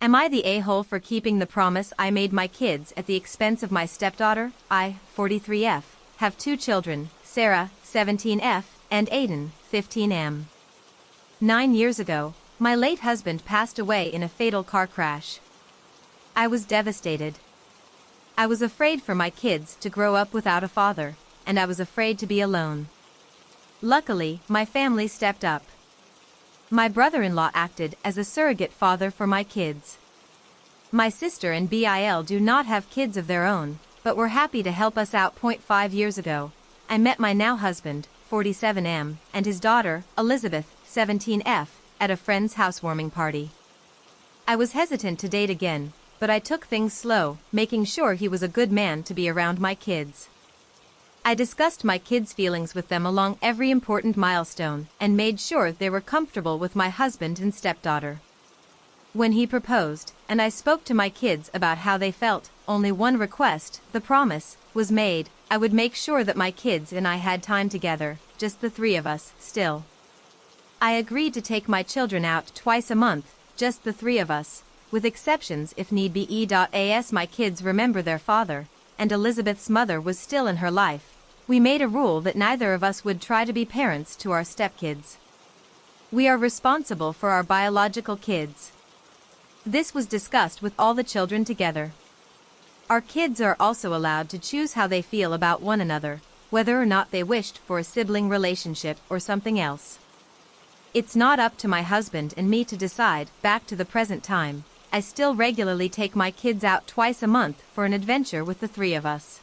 Am I the a-hole for keeping the promise I made my kids at the expense of my stepdaughter? I, 43F, have 2 children, Sarah, 17F, and Aiden, 15M. 9 years ago, my late husband passed away in a fatal car crash. I was devastated. I was afraid for my kids to grow up without a father, and I was afraid to be alone. Luckily, my family stepped up. My brother-in-law acted as a surrogate father for my kids. My sister and Bill do not have kids of their own, but were happy to help us out. 5 years ago, I met my now husband, 47M, and his daughter, Elizabeth, 17F, at a friend's housewarming party. I was hesitant to date again, but I took things slow, making sure he was a good man to be around my kids. I discussed my kids' feelings with them along every important milestone and made sure they were comfortable with my husband and stepdaughter. When he proposed, and I spoke to my kids about how they felt, only one request, the promise, was made: I would make sure that my kids and I had time together, just the 3 of us, still. I agreed to take my children out twice a month, just the 3 of us, with exceptions if need be. As my kids remember their father, and Elizabeth's mother was still in her life, we made a rule that neither of us would try to be parents to our stepkids. We are responsible for our biological kids. This was discussed with all the children together. Our kids are also allowed to choose how they feel about one another, whether or not they wished for a sibling relationship or something else. It's not up to my husband and me to decide. Back to the present time, I still regularly take my kids out twice a month for an adventure with the 3 of us.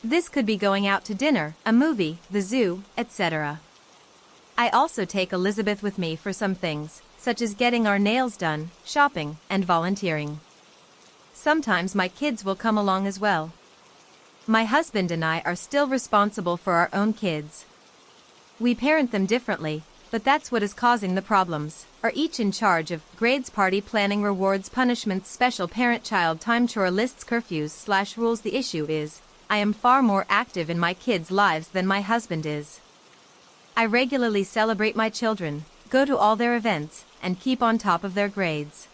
This could be going out to dinner, a movie, the zoo, etc. I also take Elizabeth with me for some things, such as getting our nails done, shopping, and volunteering. Sometimes my kids will come along as well. My husband and I are still responsible for our own kids. We parent them differently, but that's what is causing the problems. Are each in charge of grades, party planning, rewards, punishments, special parent-child time, chore lists, curfews/rules. The issue is, I am far more active in my kids' lives than my husband is. I regularly celebrate my children, go to all their events, and keep on top of their grades.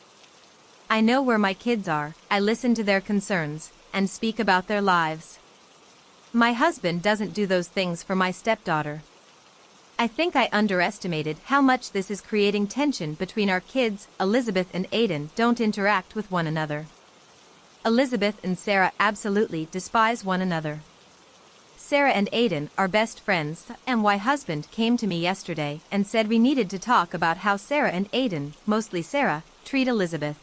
I know where my kids are, I listen to their concerns, and speak about their lives. My husband doesn't do those things for my stepdaughter. I think I underestimated how much this is creating tension between our kids. Elizabeth and Aiden don't interact with one another. Elizabeth and Sarah absolutely despise one another. Sarah and Aiden are best friends, and my husband came to me yesterday and said we needed to talk about how Sarah and Aiden, mostly Sarah, treat Elizabeth.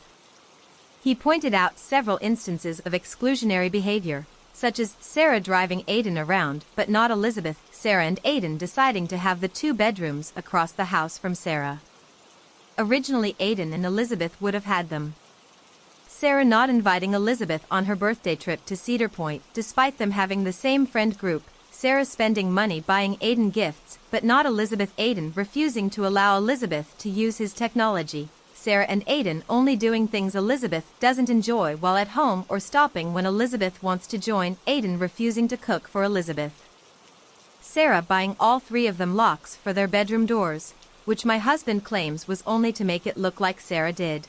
He pointed out several instances of exclusionary behavior, such as Sarah driving Aiden around but not Elizabeth, Sarah and Aiden deciding to have the 2 bedrooms across the house from Sarah. Originally Aiden and Elizabeth would have had them. Sarah not inviting Elizabeth on her birthday trip to Cedar Point despite them having the same friend group, Sarah spending money buying Aiden gifts but not Elizabeth, Aiden refusing to allow Elizabeth to use his technology, Sarah and Aiden only doing things Elizabeth doesn't enjoy while at home or stopping when Elizabeth wants to join, Aiden refusing to cook for Elizabeth. Sarah buying all 3 of them locks for their bedroom doors, which my husband claims was only to make it look like Sarah did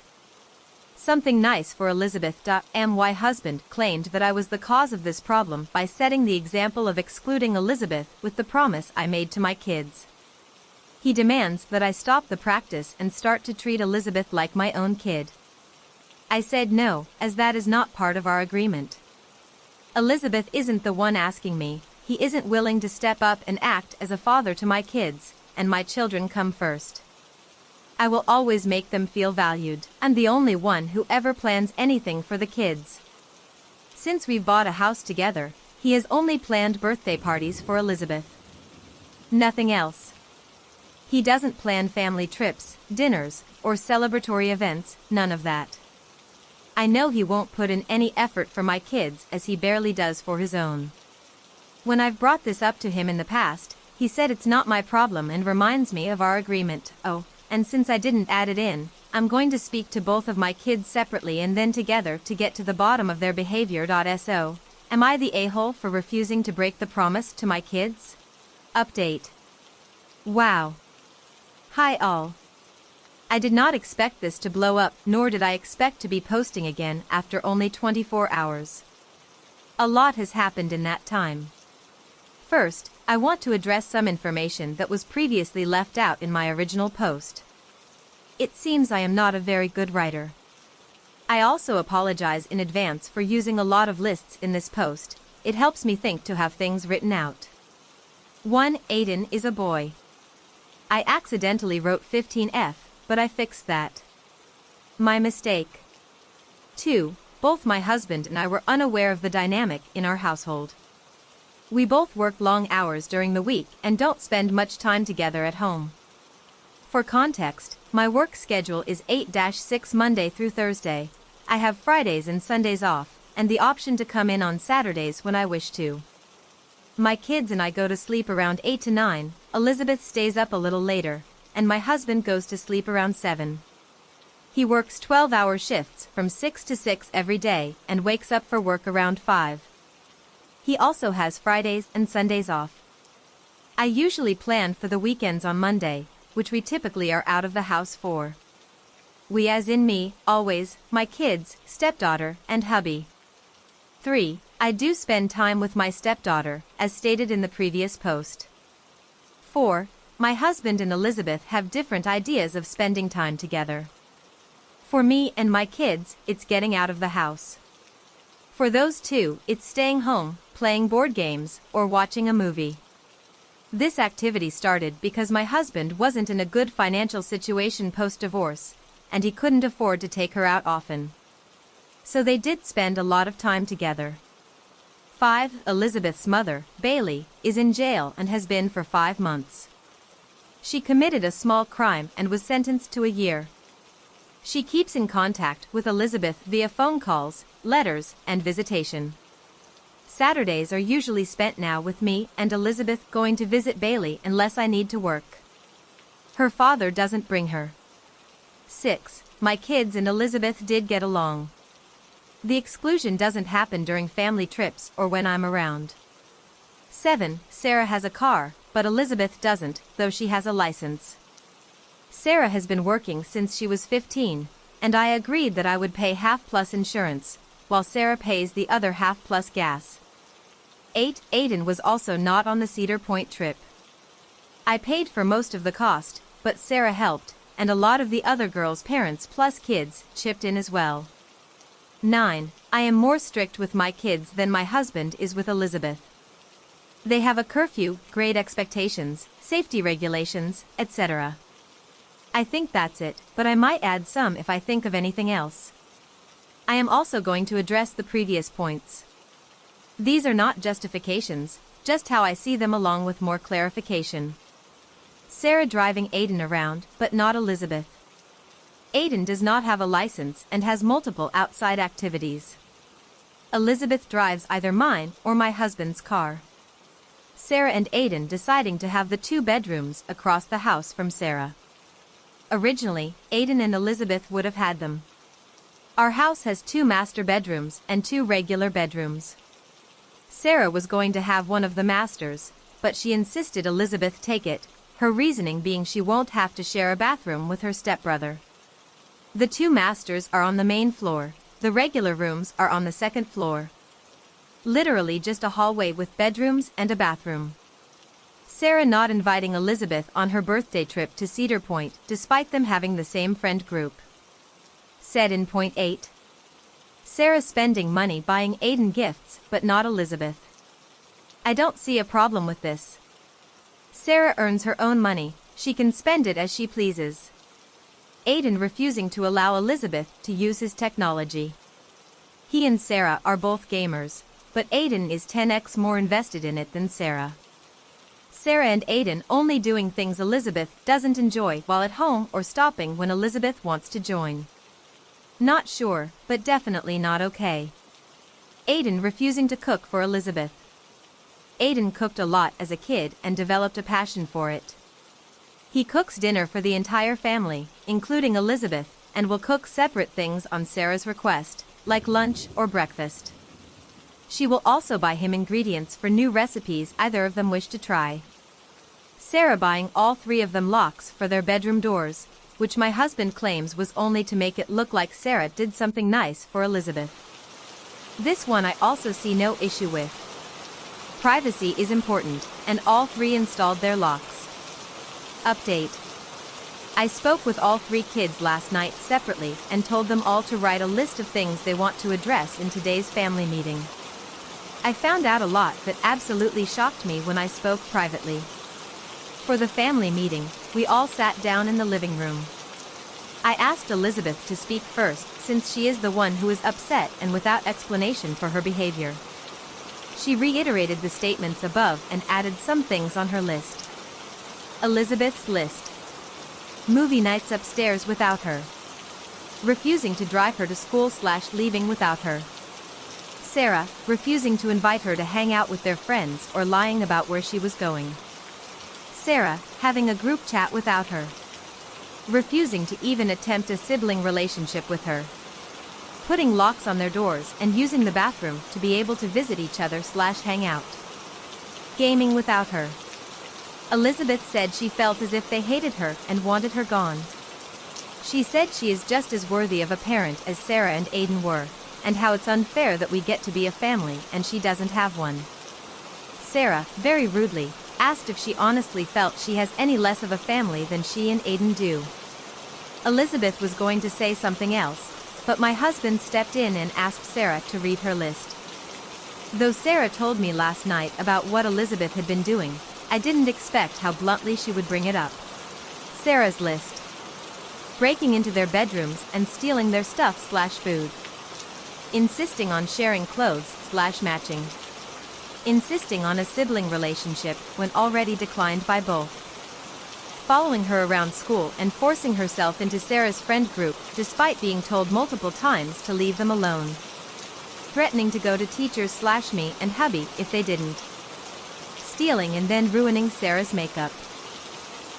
something nice for Elizabeth. My husband claimed that I was the cause of this problem by setting the example of excluding Elizabeth with the promise I made to my kids. He demands that I stop the practice and start to treat Elizabeth like my own kid. I said no, as that is not part of our agreement. Elizabeth isn't the one asking me, he isn't willing to step up and act as a father to my kids, and my children come first. I will always make them feel valued. I'm the only one who ever plans anything for the kids. Since we've bought a house together, he has only planned birthday parties for Elizabeth. Nothing else. He doesn't plan family trips, dinners, or celebratory events, none of that. I know he won't put in any effort for my kids as he barely does for his own. When I've brought this up to him in the past, he said it's not my problem and reminds me of our agreement. Oh, and since I didn't add it in, I'm going to speak to both of my kids separately and then together to get to the bottom of their behavior. So, am I the a-hole for refusing to break the promise to my kids? Update. Wow. Hi all. I did not expect this to blow up, nor did I expect to be posting again after only 24 hours. A lot has happened in that time. First, I want to address some information that was previously left out in my original post. It seems I am not a very good writer. I also apologize in advance for using a lot of lists in this post. It helps me think to have things written out. 1. Aiden is a boy. I accidentally wrote 15F, but I fixed that. My mistake. 2. Both my husband and I were unaware of the dynamic in our household. We both work long hours during the week and don't spend much time together at home. For context, my work schedule is 8-6 Monday through Thursday. I have Fridays and Sundays off, and the option to come in on Saturdays when I wish to. My kids and I go to sleep around 8 to 9, Elizabeth stays up a little later, and my husband goes to sleep around 7. He works 12-hour shifts from 6 to 6 every day and wakes up for work around 5. He also has Fridays and Sundays off. I usually plan for the weekends on Monday, which we typically are out of the house for. We as in me, always, my kids, stepdaughter, and hubby. 3. I do spend time with my stepdaughter, as stated in the previous post. 4. My husband and Elizabeth have different ideas of spending time together. For me and my kids, it's getting out of the house. For those two, it's staying home, playing board games, or watching a movie. This activity started because my husband wasn't in a good financial situation post-divorce, and he couldn't afford to take her out often. So they did spend a lot of time together. 5. Elizabeth's mother, Bailey, is in jail and has been for 5 months. She committed a small crime and was sentenced to a year. She keeps in contact with Elizabeth via phone calls, letters, and visitation. Saturdays are usually spent now with me and Elizabeth going to visit Bailey unless I need to work. Her father doesn't bring her. 6. My kids and Elizabeth did get along. The exclusion doesn't happen during family trips or when I'm around. 7. Sarah has a car, but Elizabeth doesn't, though she has a license. Sarah has been working since she was 15, and I agreed that I would pay half plus insurance, while Sarah pays the other half plus gas. 8. Aiden was also not on the Cedar Point trip. I paid for most of the cost, but Sarah helped, and a lot of the other girls' parents plus kids chipped in as well. 9. I am more strict with my kids than my husband is with Elizabeth. They have a curfew, grade expectations, safety regulations, etc. I think that's it, but I might add some if I think of anything else. I am also going to address the previous points. These are not justifications, just how I see them along with more clarification. Sarah driving Aiden around, but not Elizabeth. Aiden does not have a license and has multiple outside activities. Elizabeth drives either mine or my husband's car. Sarah and Aiden deciding to have the 2 bedrooms across the house from Sarah. Originally, Aiden and Elizabeth would have had them. Our house has 2 master bedrooms and 2 regular bedrooms. Sarah was going to have one of the masters, but she insisted Elizabeth take it, her reasoning being she won't have to share a bathroom with her stepbrother. The 2 masters are on the main floor, the regular rooms are on the 2nd floor. Literally just a hallway with bedrooms and a bathroom. Sarah not inviting Elizabeth on her birthday trip to Cedar Point despite them having the same friend group. Said in point 8. Sarah spending money buying Aiden gifts but not Elizabeth. I don't see a problem with this. Sarah earns her own money, she can spend it as she pleases. Aiden refusing to allow Elizabeth to use his technology. He and Sarah are both gamers, but Aiden is 10x more invested in it than Sarah. Sarah and Aiden only doing things Elizabeth doesn't enjoy while at home or stopping when Elizabeth wants to join. Not sure, but definitely not okay. Aiden refusing to cook for Elizabeth. Aiden cooked a lot as a kid and developed a passion for it. He cooks dinner for the entire family, including Elizabeth, and will cook separate things on Sarah's request, like lunch or breakfast. She will also buy him ingredients for new recipes either of them wish to try. Sarah buying all 3 of them locks for their bedroom doors, which my husband claims was only to make it look like Sarah did something nice for Elizabeth. This one I also see no issue with. Privacy is important, and all three installed their locks. Update. I spoke with all three kids last night separately and told them all to write a list of things they want to address in today's family meeting. I found out a lot that absolutely shocked me when I spoke privately. For the family meeting, we all sat down in the living room. I asked Elizabeth to speak first since she is the one who is upset and without explanation for her behavior. She reiterated the statements above and added some things on her list. Elizabeth's list. Movie nights upstairs without her. Refusing to drive her to school/leaving without her. Sarah, refusing to invite her to hang out with their friends or lying about where she was going. Sarah, having a group chat without her. Refusing to even attempt a sibling relationship with her. Putting locks on their doors and using the bathroom to be able to visit each other/hang out. Gaming without her. Elizabeth said she felt as if they hated her and wanted her gone. She said she is just as worthy of a parent as Sarah and Aiden were, and how it's unfair that we get to be a family and she doesn't have one. Sarah, very rudely, asked if she honestly felt she has any less of a family than she and Aiden do. Elizabeth was going to say something else, but my husband stepped in and asked Sarah to read her list. Though Sarah told me last night about what Elizabeth had been doing, I didn't expect how bluntly she would bring it up. Sarah's list. Breaking into their bedrooms and stealing their stuff/food. Insisting on sharing clothes/matching. Insisting on a sibling relationship when already declined by both. Following her around school and forcing herself into Sarah's friend group despite being told multiple times to leave them alone. Threatening to go to teachers/me and hubby if they didn't. Stealing and then ruining Sarah's makeup.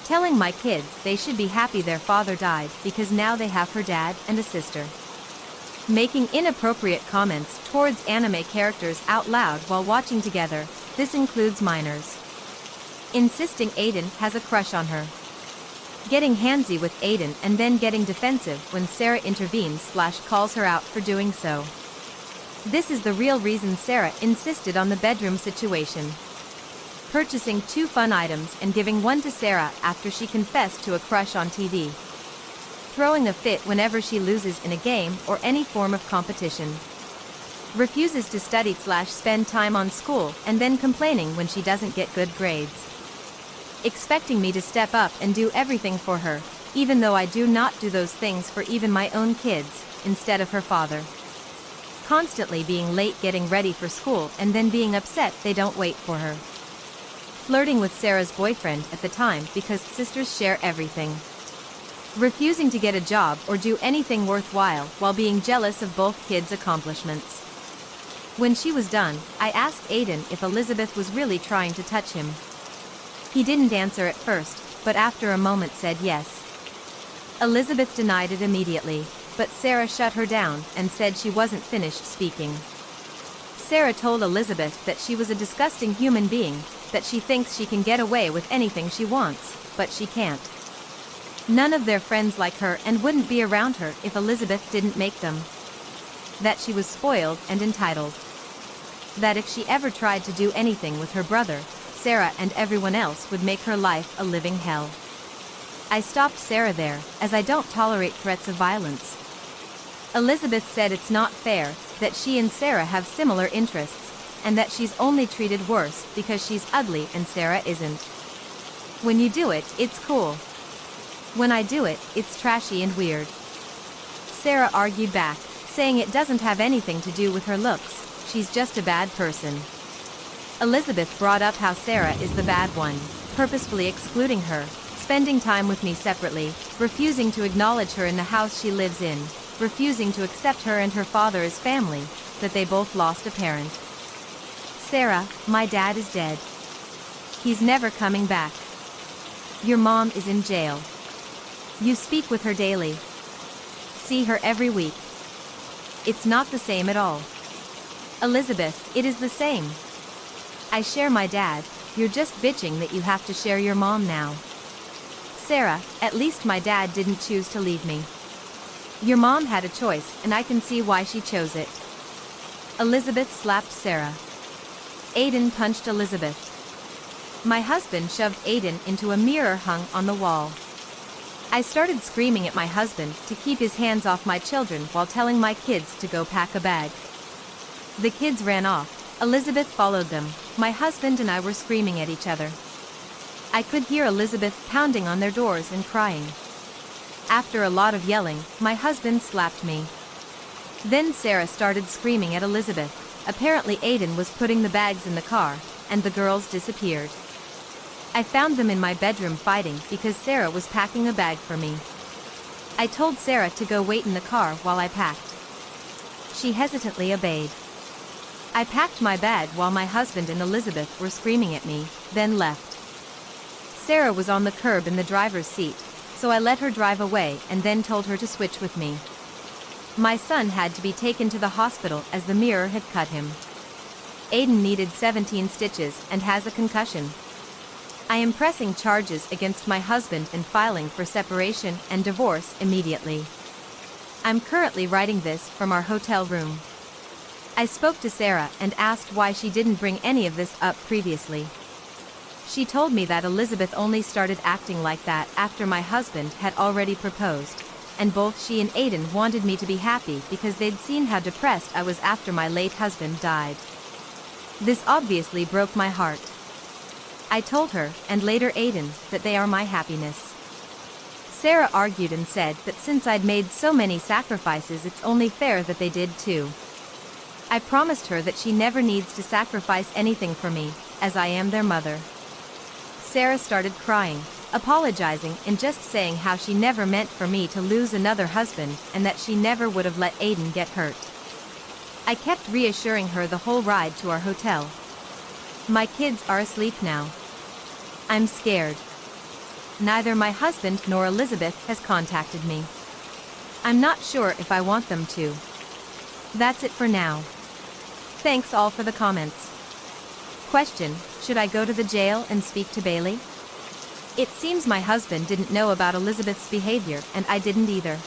Telling my kids they should be happy their father died because now they have her dad and a sister. Making inappropriate comments towards anime characters out loud while watching together, this includes minors. Insisting Aiden has a crush on her. Getting handsy with Aiden and then getting defensive when Sarah intervenes/calls her out for doing so. This is the real reason Sarah insisted on the bedroom situation. Purchasing 2 fun items and giving one to Sarah after she confessed to a crush on TV. Throwing a fit whenever she loses in a game or any form of competition. Refuses to study/spend time on school and then complaining when she doesn't get good grades. Expecting me to step up and do everything for her, even though I do not do those things for even my own kids, instead of her father. Constantly being late getting ready for school and then being upset they don't wait for her. Flirting with Sarah's boyfriend at the time because sisters share everything. Refusing to get a job or do anything worthwhile while being jealous of both kids' accomplishments. When she was done, I asked Aiden if Elizabeth was really trying to touch him. He didn't answer at first, but after a moment said yes. Elizabeth denied it immediately, but Sarah shut her down and said she wasn't finished speaking. Sarah told Elizabeth that she was a disgusting human being, that she thinks she can get away with anything she wants, but she can't. None of their friends like her and wouldn't be around her if Elizabeth didn't make them. That she was spoiled and entitled. That if she ever tried to do anything with her brother, Sarah and everyone else would make her life a living hell. I stopped Sarah there, as I don't tolerate threats of violence. Elizabeth said it's not fair, that she and Sarah have similar interests, and that she's only treated worse because she's ugly and Sarah isn't. When you do it, it's cool. When I do it, it's trashy and weird. Sarah argued back, saying it doesn't have anything to do with her looks, she's just a bad person. Elizabeth brought up how Sarah is the bad one, purposefully excluding her, spending time with me separately, refusing to acknowledge her in the house she lives in, refusing to accept her and her father as family, that they both lost a parent. Sarah, my dad is dead. He's never coming back. Your mom is in jail. You speak with her daily. See her every week. It's not the same at all. Elizabeth, it is the same. I share my dad, you're just bitching that you have to share your mom now. Sarah, at least my dad didn't choose to leave me. Your mom had a choice, and I can see why she chose it. Elizabeth slapped Sarah. Aiden punched Elizabeth. My husband shoved Aiden into a mirror hung on the wall. I started screaming at my husband to keep his hands off my children while telling my kids to go pack a bag. The kids ran off. Elizabeth followed them. My husband and I were screaming at each other. I could hear Elizabeth pounding on their doors and crying. After a lot of yelling, my husband slapped me. Then Sarah started screaming at Elizabeth. Apparently Aiden was putting the bags in the car, and the girls disappeared. I found them in my bedroom fighting because Sarah was packing a bag for me. I told Sarah to go wait in the car while I packed. She hesitantly obeyed. I packed my bag while my husband and Elizabeth were screaming at me, then left. Sarah was on the curb in the driver's seat, so I let her drive away and then told her to switch with me. My son had to be taken to the hospital as the mirror had cut him. Aiden needed 17 stitches and has a concussion. I am pressing charges against my husband and filing for separation and divorce immediately. I'm currently writing this from our hotel room. I spoke to Sarah and asked why she didn't bring any of this up previously. She told me that Elizabeth only started acting like that after my husband had already proposed, and both she and Aiden wanted me to be happy because they'd seen how depressed I was after my late husband died. This obviously broke my heart. I told her, and later Aiden, that they are my happiness. Sarah argued and said that since I'd made so many sacrifices, it's only fair that they did too. I promised her that she never needs to sacrifice anything for me, as I am their mother. Sarah started crying, apologizing and just saying how she never meant for me to lose another husband and that she never would have let Aiden get hurt. I kept reassuring her the whole ride to our hotel. My kids are asleep now. I'm scared. Neither my husband nor Elizabeth has contacted me. I'm not sure if I want them to. That's it for now. Thanks all for the comments. Question: should I go to the jail and speak to Bailey? It seems my husband didn't know about Elizabeth's behavior and I didn't either.